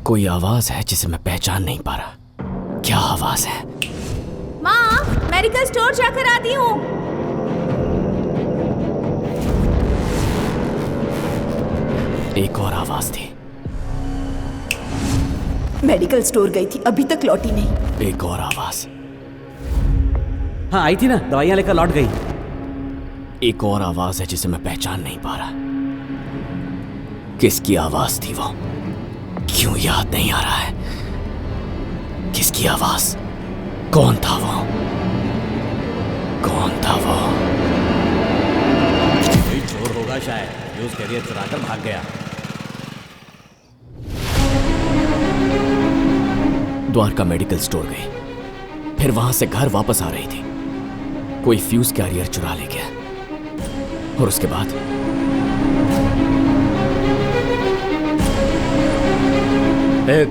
कोई आवाज है जिसे मैं पहचान नहीं पा रहा। क्या आवाज है? माँ, मेडिकल स्टोर जाकर आती हूँ। एक और आवाज थी। मेडिकल स्टोर गई थी, अभी तक लौटी नहीं। एक और आवाज। हाँ आई थी ना, दवाइयाँ लेकर लौट गई। एक और आवाज है जिसे मैं पहचान नहीं पा रहा। किसकी आवाज थी वो? क्यों याद नहीं आ रहा है? किसकी आवाज? कौन था वो? कौन था वो? कोई चोर होगा शायद, जो उस कैरियर चुराकर भाग गया। द्वारका मेडिकल स्टोर गई, फिर वहां से घर वापस आ रही थी। कोई फ्यूज कैरियर चुरा ले गया और उसके बाद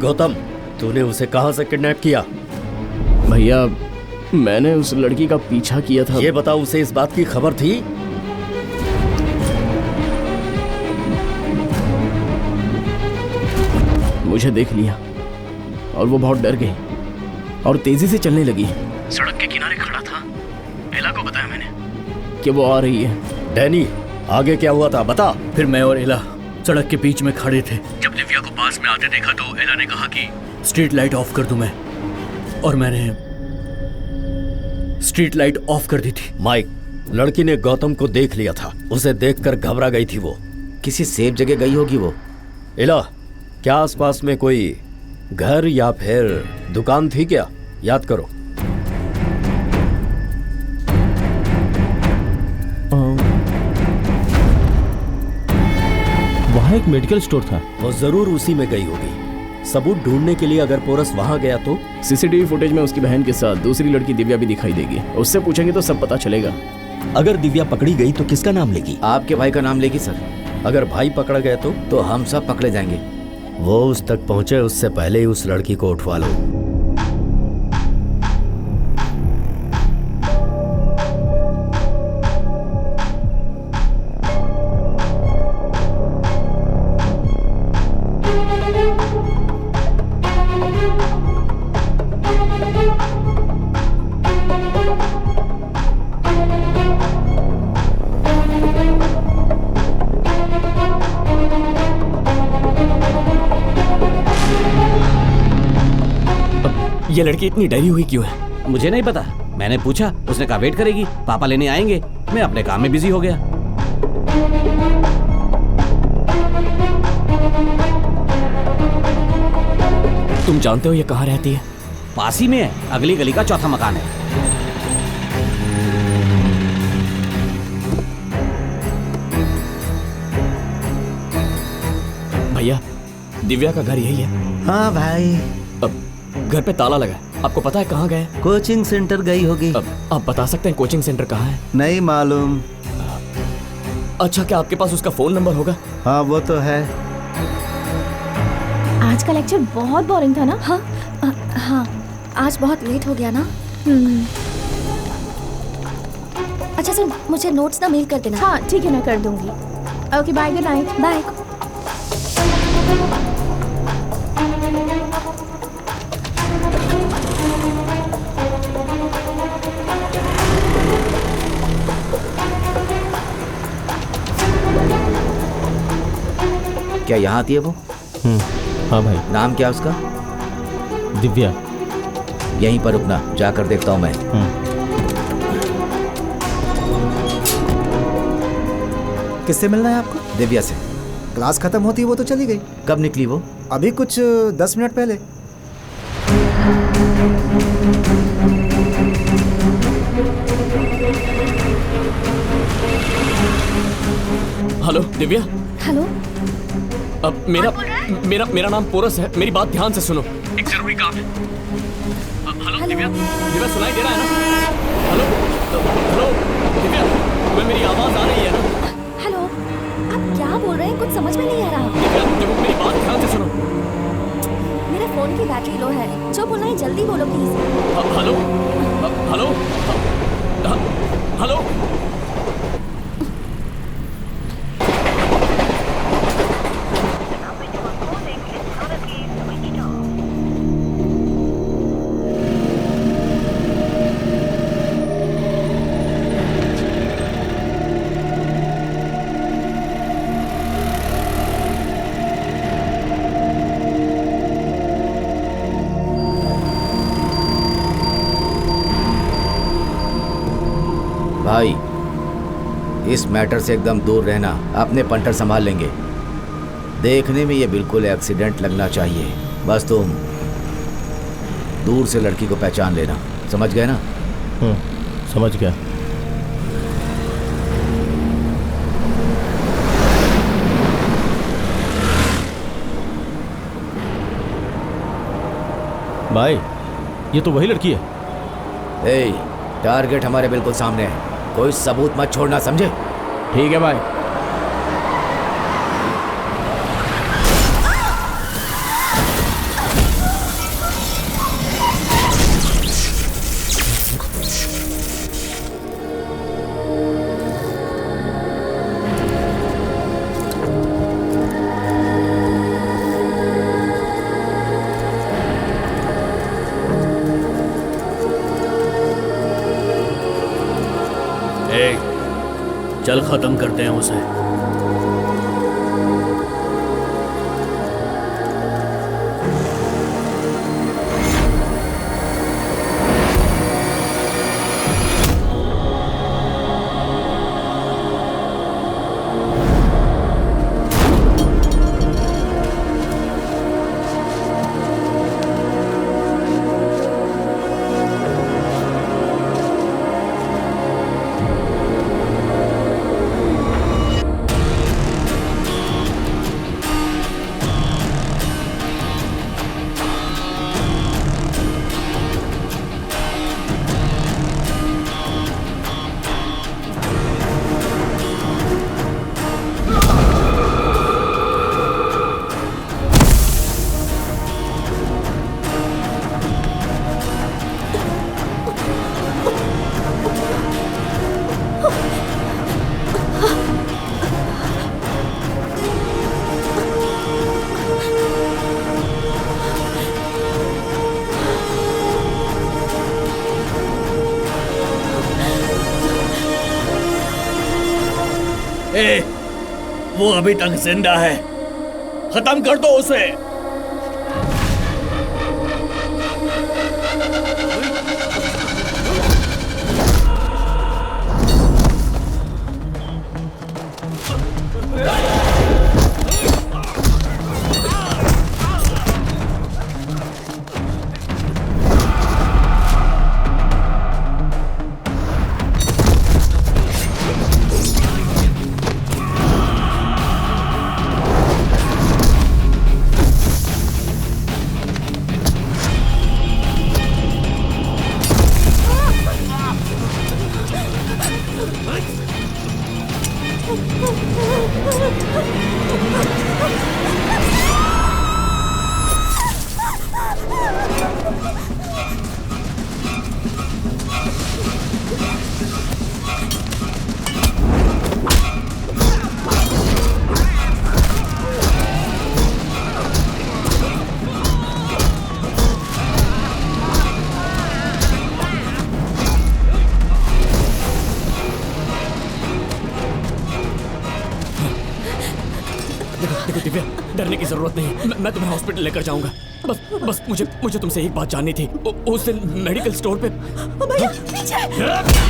गौतम, तूने उसे कहां से किडनैप किया? भैया, मैंने उस लड़की का पीछा किया था। ये बताओ, उसे इस बात की खबर थी? मुझे देख लिया और वो बहुत डर गई और तेजी से चलने लगी। सड़क के किनारे खड़ा था। एला को बताया मैंने कि वो आ रही है। डैनी, आगे क्या हुआ था बता। फिर मैं और एला सड़क के बीच में खड़े थे। जब दिव्या को पास में आते देखा तो एला ने कहा कि स्ट्रीट लाइट ऑफ कर दूं मैं, और मैंने स्ट्रीट लाइट ऑफ कर दी थी। माइक, लड़की ने गौतम को देख लिया था। उसे देखकर घबरा गई थी वो। किसी सेफ जगह गई होगी वो। इला, क्या आसपास में कोई घर या फिर दुकान थी क्या? याद करो। वहाँ एक मेडिकल स्टोर था। वो जरूर उसी में गई होगी। सबूत ढूंढने के लिए अगर पोरस वहां गया तो सीसीटीवी फुटेज में उसकी बहन के साथ दूसरी लड़की दिव्या भी दिखाई देगी। उससे पूछेंगे तो सब पता चलेगा। अगर दिव्या पकड़ी गई तो किसका नाम लेगी? आपके भाई का नाम लेगी सर। अगर भाई पकड़ गए तो हम सब पकड़े जाएंगे। वो उस तक पहुंचे उससे पहले ही उस लड़की को उठवा लो। ये लड़की इतनी डरी हुई क्यों है? मुझे नहीं पता, मैंने पूछा, उसने कहा वेट करेगी, पापा लेने आएंगे। मैं अपने काम में बिजी हो गया। तुम जानते हो ये कहाँ रहती है? पास ही में है, अगली गली का चौथा मकान है। भैया, दिव्या का घर यही है? हाँ भाई। अब घर पे ताला लगा है। आपको पता है कहाँ गए? कोचिंग सेंटर गई होगी। अब आप बता सकते हैं कोचिंग सेंटर कहाँ है? नहीं मालूम। अच्छा, क्या आपके पास उसका फोन नंबर होगा? हाँ वो तो है। आज का लेक्चर बहुत बोरिंग था ना? हाँ हाँ, आज बहुत लेट हो गया ना। अच्छा सुन, मुझे नोट्स ना मेल कर देना। हाँ ठीक है, मैं कर दूंगी। Okay bye, good night. Bye. क्या यहाँ आती है वो? हाँ भाई। नाम क्या उसका? दिव्या। यहीं पर रुकना, जाकर देखता हूँ मैं। किससे मिलना है आपको? दिव्या से। क्लास खत्म होती वो तो चली गई। कब निकली वो? अभी कुछ 10 मिनट पहले। हेलो दिव्या। हेलो। अब मेरा नाम पोरस है। मेरी बात ध्यान से सुनो, एक जरूरी काम है। हेलो दिव्या, दिव्या सुनाई दे रहा है ना? हेलो हेलो दिव्या, तुम्हें मेरी आवाज आ रही है ना? हेलो, आप क्या बोल रहे हैं? कुछ समझ में नहीं आ रहा। दिव्या, देखो मेरी बात ध्यान से सुनो। मेरे फोन की बैटरी लो है। जो बोलना है जल्दी बोलो प्लीज। Hello hello hello. भाई, इस मैटर से एकदम दूर रहना, अपने पंटर संभाल लेंगे। देखने में ये बिल्कुल एक्सीडेंट लगना चाहिए, बस तुम दूर से लड़की को पहचान लेना, समझ गए ना? समझ गया। भाई, ये तो वही लड़की है। ए, टारगेट हमारे बिल्कुल सामने है, कोई सबूत मत छोड़ना, समझे? ठीक है भाई। चल खत्म करते हैं उसे। वो अभी तक जिंदा है, खत्म कर दो उसे। देखो दिव्या, डरने की जरूरत नहीं, मैं तुम्हें हॉस्पिटल लेकर जाऊंगा। बस मुझे तुमसे एक बात जाननी थी। उस दिन मेडिकल स्टोर पे भैया पीछे।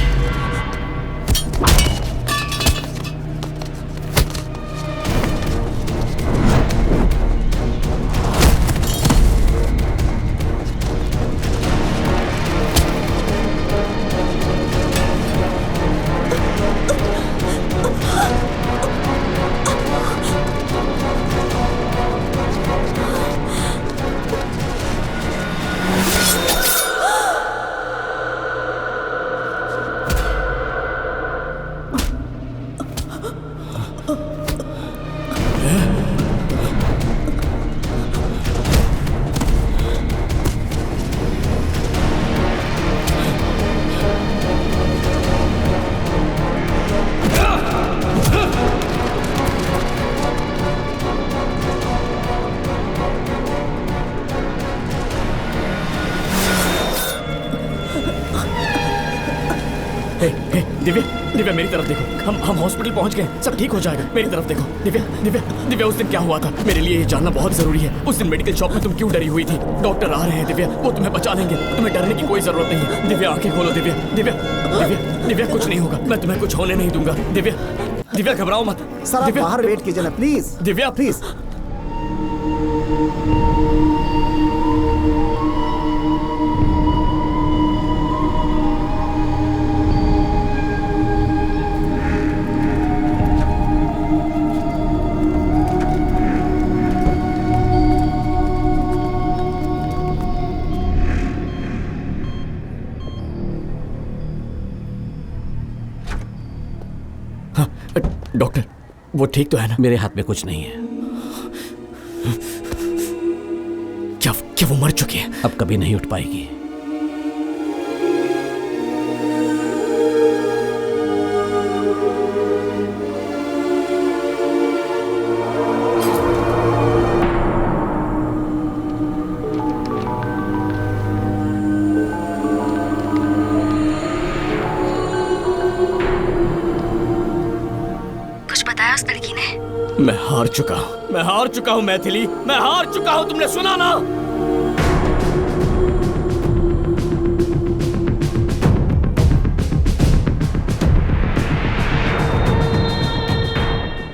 दिव्या दिव्या मेरी तरफ देखो, हम हॉस्पिटल पहुंच गए, सब ठीक हो जाएगा। मेरी तरफ देखो दिव्या दिव्या दिव्या, उस दिन क्या हुआ था मेरे लिए ये जानना बहुत जरूरी है। उस दिन मेडिकल शॉप में तुम क्यों डरी हुई थी? डॉक्टर आ रहे हैं दिव्या, वो तुम्हें बचा लेंगे, तुम्हें डरने की कोई जरूरत नहीं है। दिव्या आंखें खोलो दिव्या दिव्या दिव्या दिव्या, कुछ नहीं होगा, मैं तुम्हें कुछ होने नहीं दूंगा। दिव्या दिव्या घबराओ मत। सर आप बाहर वेट कीजिए ना प्लीज। दिव्या प्लीज। डॉक्टर वो ठीक तो है ना? मेरे हाथ में कुछ नहीं है। क्या वो मर चुकी है? अब कभी नहीं उठ पाएगी। मैं हार चुका हूं मैथिली, मैं हार चुका हूं। तुमने सुना ना?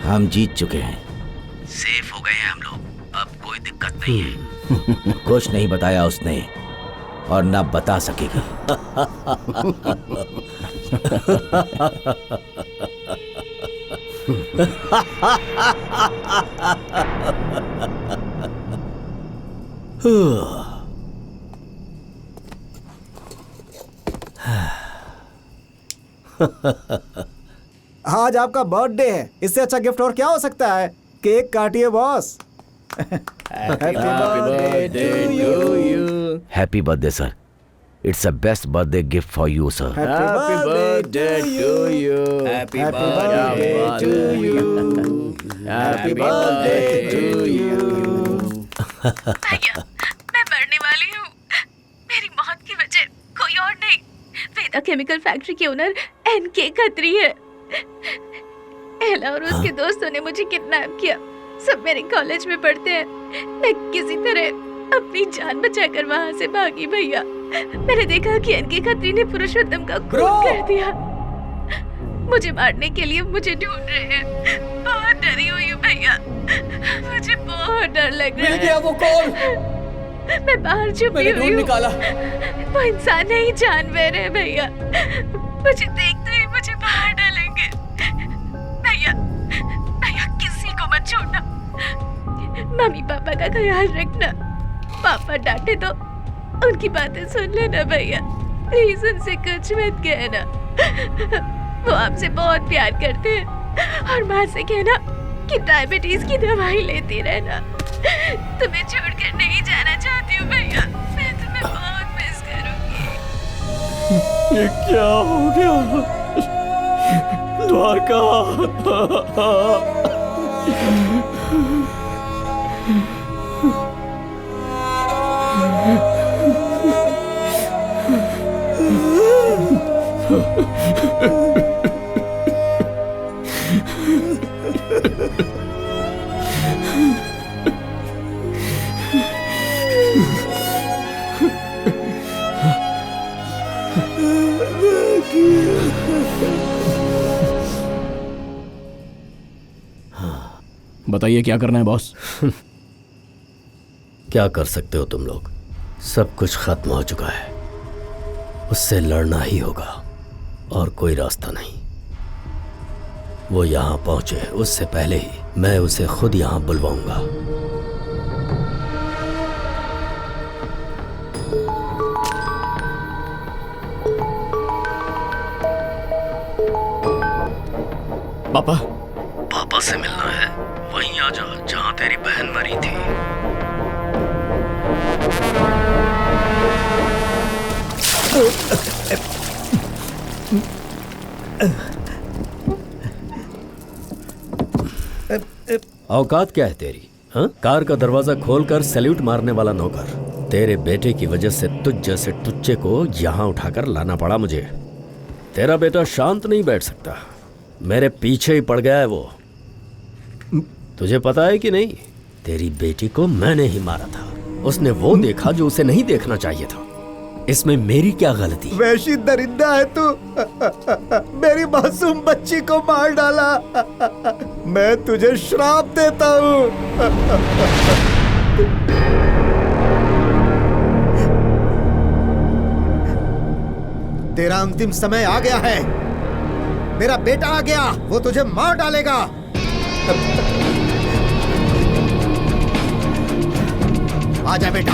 हम जीत चुके हैं, सेफ हो गए हैं हम लोग, अब कोई दिक्कत नहीं है। कुछ नहीं बताया उसने और ना बता सकेगी। आज आपका बर्थडे है, इससे अच्छा गिफ्ट और क्या हो सकता है? केक काटिए boss. Happy birthday sir, it's a best birthday gift for you sir. Happy birthday to you. Happy birthday to you. Happy birthday to you. भैया मैं मरने वाली हूँ, मेरी मौत की वजह कोई और नहीं, वेदा केमिकल फैक्ट्री के ओनर एनके खत्री है। एला और उसके दोस्तों ने मुझे किडनैप किया, सब मेरे कॉलेज में पढ़ते हैं। मैं किसी तरह अपनी जान बचाकर वहाँ से भागी भैया। मैंने देखा कि एनके खत्री ने पुरुषोत्तम का खून कर दिया। मुझे मारने के लिए मुझे ढूंढ रहे हैं। बहुत डरी हुई हूँ भैया, मुझे बहुत डर लग रहा है। मिल गया वो कौन? मैं बाहर छुपी हुई हूँ। निकाला। वो इंसान नहीं जानवर है भैया, मुझे देखते ही मुझे बाहर डालेंगे। भैया भैया किसी को मत छोड़ना, मम्मी पापा का ख्याल रखना। पापा डांटे तो उनकी बातें सुन लेना भैया, प्लीज उनसे कुछ मत कहना। वो आपसे बहुत प्यार करते हैं और माँ से कहना कि डायबिटीज की दवाई लेती रहना। तुम्हें छोड़कर नहीं जाना चाहती हूँ भैया, मैं तुम्हें बहुत मिस करूंगी। ये क्या हो गया द्वारका? बताइए क्या करना है बॉस? क्या कर सकते हो तुम लोग? सब कुछ खत्म हो चुका है, उससे लड़ना ही होगा और कोई रास्ता नहीं। वो यहाँ पहुंचे उससे पहले ही मैं उसे खुद यहाँ बुलवाऊंगा। पापा से मिलना है, वहीं आ जा जहाँ तेरी बहन मरी थी। औकात क्या है तेरी? हाँ? कार का दरवाजा खोलकर सैल्यूट मारने वाला नौकर। तेरे बेटे की वजह से तुझ जैसे टुच्चे को यहाँ उठाकर लाना पड़ा मुझे। तेरा बेटा शांत नहीं बैठ सकता, मेरे पीछे ही पड़ गया है वो। तुझे पता है कि नहीं, तेरी बेटी को मैंने ही मारा था। उसने वो देखा जो उसे नहीं देखना चाहिए था। इसमें मेरी क्या गलती? वैशी दरिंदा है तू। मेरी मासूम बच्ची को मार डाला। मैं तुझे श्राप देता हूँ। तेरा अंतिम समय आ गया है। मेरा बेटा आ गया, वो तुझे मार डालेगा। आजा बेटा।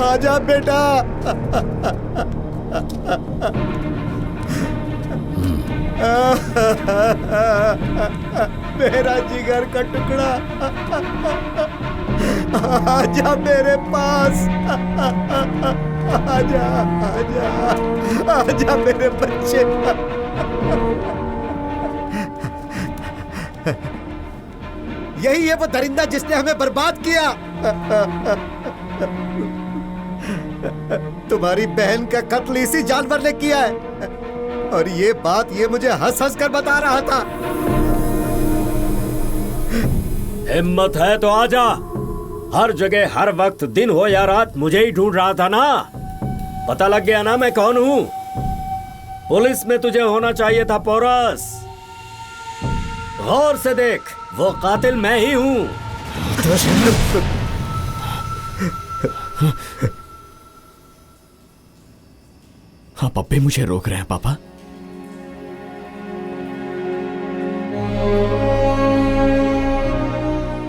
आजा बेटा। मेरा जिगर का टुकड़ा, आजा मेरे पास। आजा आजा आजा मेरे बच्चे। यही है वो दरिंदा जिसने हमें बर्बाद किया। तुम्हारी बहन का कत्ल इसी जानवर ने किया है, और ये बात ये मुझे हंस हंस कर बता रहा था। हिम्मत है तो आजा। हर जगह हर वक्त, दिन हो या रात, मुझे ही ढूंढ रहा था ना। पता लग गया ना मैं कौन हूं। पुलिस में तुझे होना चाहिए था पोरस। गौर से देख, वो कातिल मैं ही हूं। आप अब भी मुझे रोक रहे हैं पापा?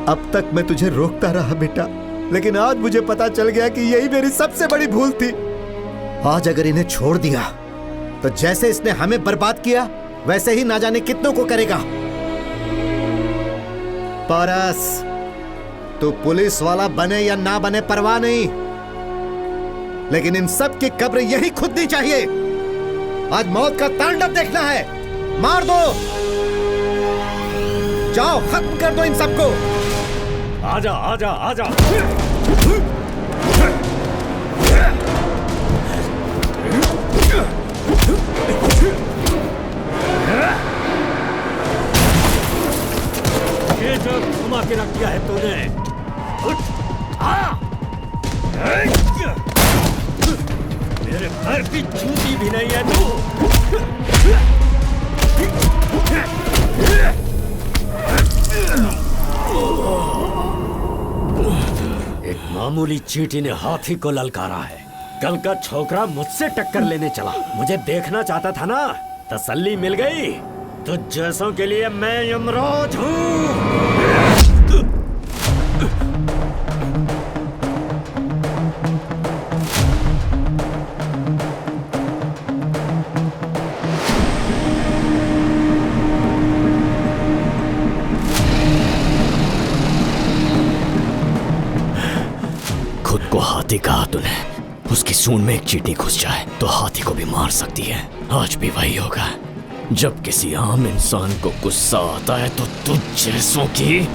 अब तक मैं तुझे रोकता रहा बेटा, लेकिन आज मुझे पता चल गया कि यही मेरी सबसे बड़ी भूल थी। आज अगर इन्हें छोड़ दिया तो जैसे इसने हमें बर्बाद किया, वैसे ही ना जाने कितनों को करेगा। पारस, तू पुलिस वाला बने या ना बने परवाह नहीं, लेकिन इन सब की कब्र यही खुदनी चाहिए। आज मौत का तांडव देखना है। मार दो, जाओ खत्म कर दो इन सबको। आजा आजा आजा। ये जो घुमा के रख दिया है तूने, मेरे पैर की जूती भी नहीं है तू। एक मामूली चींटी ने हाथी को ललकारा है। कल का छोकरा मुझसे टक्कर लेने चला। मुझे देखना चाहता था ना, तसल्ली मिल गई। तो जैसों के लिए मैं यमराज हूँ। खुद को हाथी कहा तूने। उसकी सूंड में एक चींटी घुस जाए तो हाथी को भी मार सकती है। आज भी वही होगा। जब किसी आम इंसान को गुस्सा आता है तो तुझ जैसों की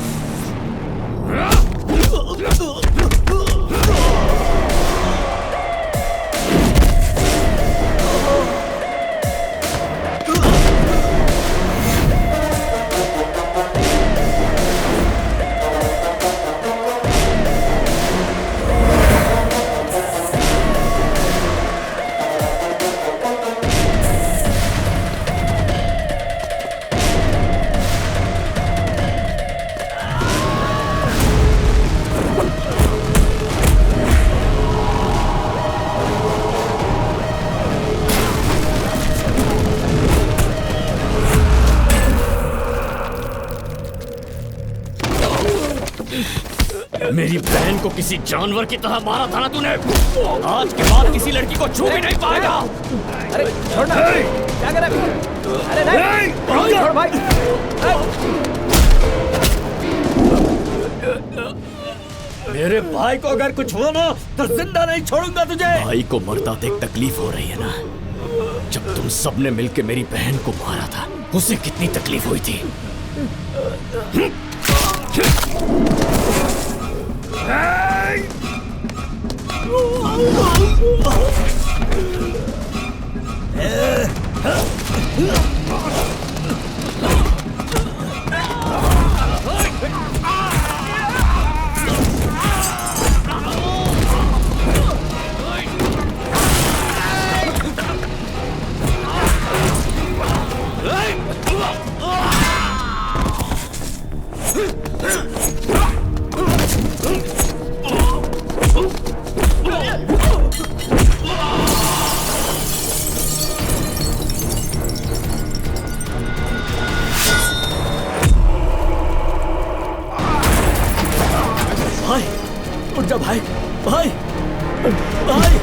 मेरी बहन को किसी जानवर की तरह मारा था ना तूने। आज के बाद किसी लड़की को छू भी नहीं पाएगा। अरे छोड़ना, क्या कर रहा है? अरे नहीं, छोड़ भाई। मेरे भाई को अगर कुछ हुआ ना तो जिंदा नहीं छोड़ूंगा तुझे। भाई को मरता देख तकलीफ हो रही है ना। जब तुम सबने मिलकर मेरी बहन को मारा था, उसे कितनी तकलीफ हुई थी। भाई उठ जा भाई, भाई भाई।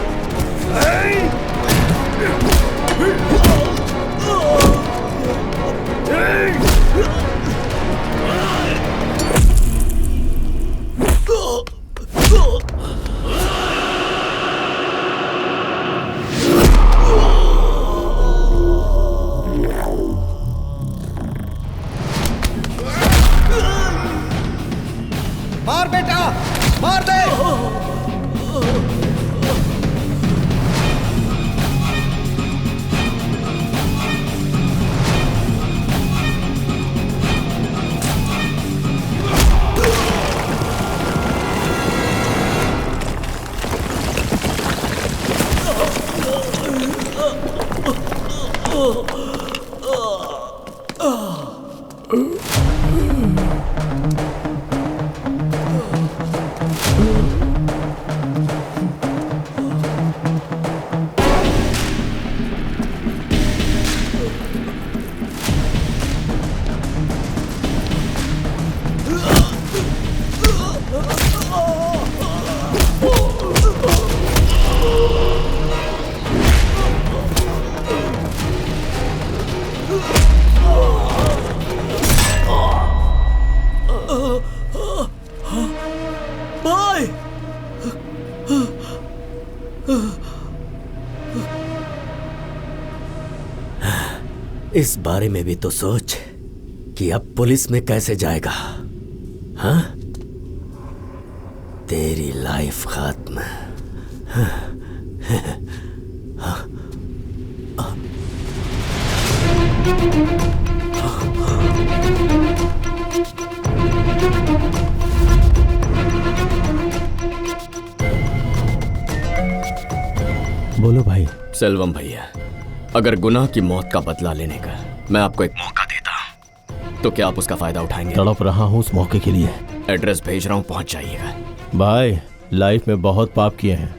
मार बेटा, मार दे। इस बारे में भी तो सोच कि अब पुलिस में कैसे जाएगा। हाँ, तेरी लाइफ खत्म। बोलो भाई। सेल्वम भैया, अगर गुनाह की मौत का बदला लेने का मैं आपको एक मौका देता तो क्या आप उसका फायदा उठाएंगे? तड़प रहा हूँ उस मौके के लिए। एड्रेस भेज रहा हूँ, पहुंच जाइएगा। भाई, लाइफ में बहुत पाप किए हैं,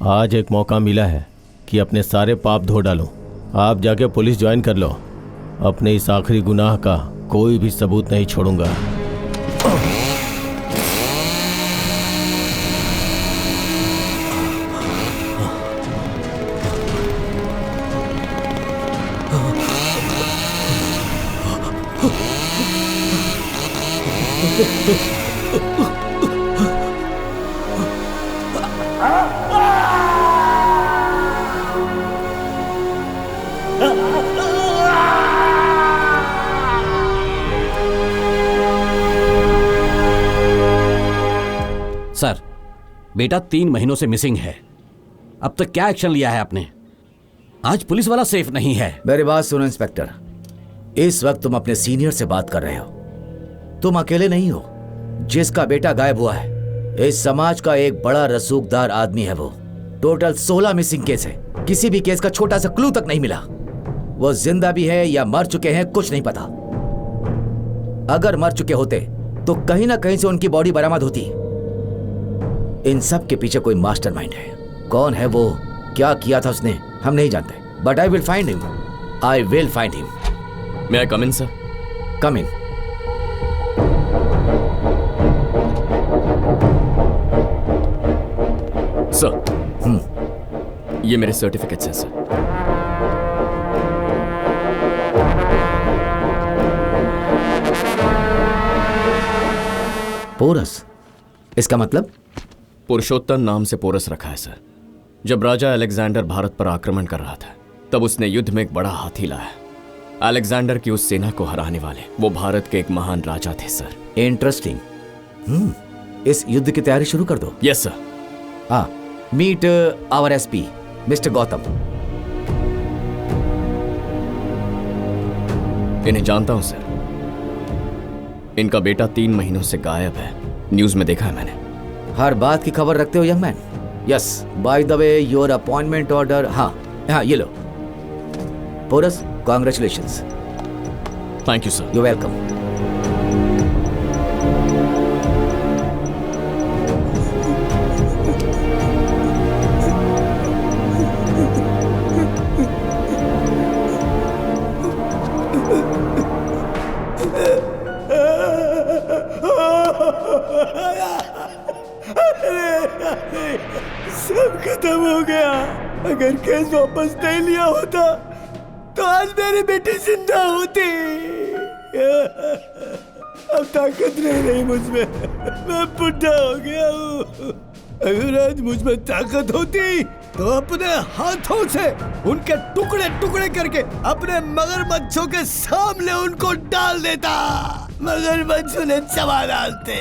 आज एक मौका मिला है कि अपने सारे पाप धो डालो। आप जाके पुलिस ज्वाइन कर लो। अपने इस आखिरी गुनाह का कोई भी सबूत नहीं छोड़ूंगा। सर, बेटा 3 महीनों से मिसिंग है। अब तक क्या एक्शन लिया है आपने? आज पुलिस वाला सेफ नहीं है। मेरी बात सुनो इंस्पेक्टर, इस वक्त तुम अपने सीनियर से बात कर रहे हो। तुम अकेले नहीं हो जिसका बेटा गायब हुआ है। इस समाज का एक बड़ा रसूखदार आदमी है वो। टोटल 16 मिसिंग केस है, किसी भी केस का छोटा सा क्लू तक नहीं मिला। वो जिंदा भी है या मर चुके हैं कुछ नहीं पता। अगर मर चुके होते तो कहीं ना कहीं से उनकी बॉडी बरामद होती। इन सब के पीछे कोई मास्टरमाइंड है। कौन है वो, क्या किया था उसने, हम नहीं जानते, but I will find him. I will find him. May I come in, sir? Come in. Sir, ये मेरे सर्टिफिकेट्स हैं सर। पोरस, इसका मतलब? पुरुषोत्तम नाम से पोरस रखा है सर। जब राजा अलेक्जेंडर भारत पर आक्रमण कर रहा था तब उसने युद्ध में एक बड़ा हाथी लाया। अलेक्जेंडर की उस सेना को हराने वाले वो भारत के एक महान राजा थे सर। इंटरेस्टिंग। इस युद्ध की तैयारी शुरू कर दो। Yes sir. हाँ, meet our SP mister Gautam. इन्हें जानता हूं सर। इनका बेटा 3 महीनों से गायब है, न्यूज में देखा है मैंने। हर बात की खबर रखते हो young man. Yes, by the way your appointment order. हाँ हाँ, ये लो। Porus, congratulations. Thank you sir. You welcome. सब खत्म हो गया। अगर केस वापस नहीं लिया होता तो आज मेरी बेटी जिंदा होती। अब ताकत नहीं रही मुझमें, मैं बुढ़ा हो गया हूँ। अगर आज मुझमें ताकत होती तो अपने हाथों से उनके टुकड़े टुकड़े करके अपने मगरमच्छों के सामने उनको डाल देता। मगरमच्छ उन्हें चबा डालते।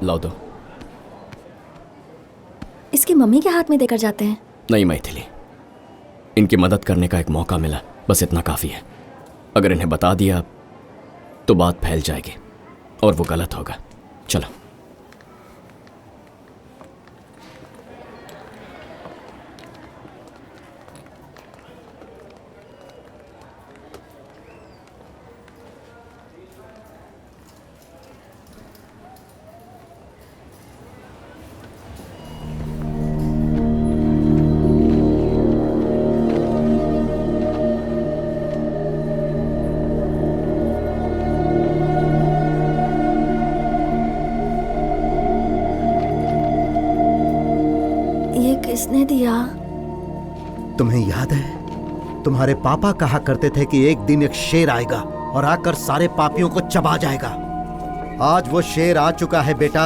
लाओ दो। इसकी मम्मी के हाथ में देकर जाते हैं। नहीं मैथिली, इनकी मदद करने का एक मौका मिला, बस इतना काफी है। अगर इन्हें बता दिया तो बात फैल जाएगी और वो गलत होगा। चलो। किसने दिया? तुम्हें याद है, तुम्हारे पापा कहा करते थे कि एक दिन एक शेर आएगा और आकर सारे पापियों को चबा जाएगा। आज वो शेर आ चुका है बेटा।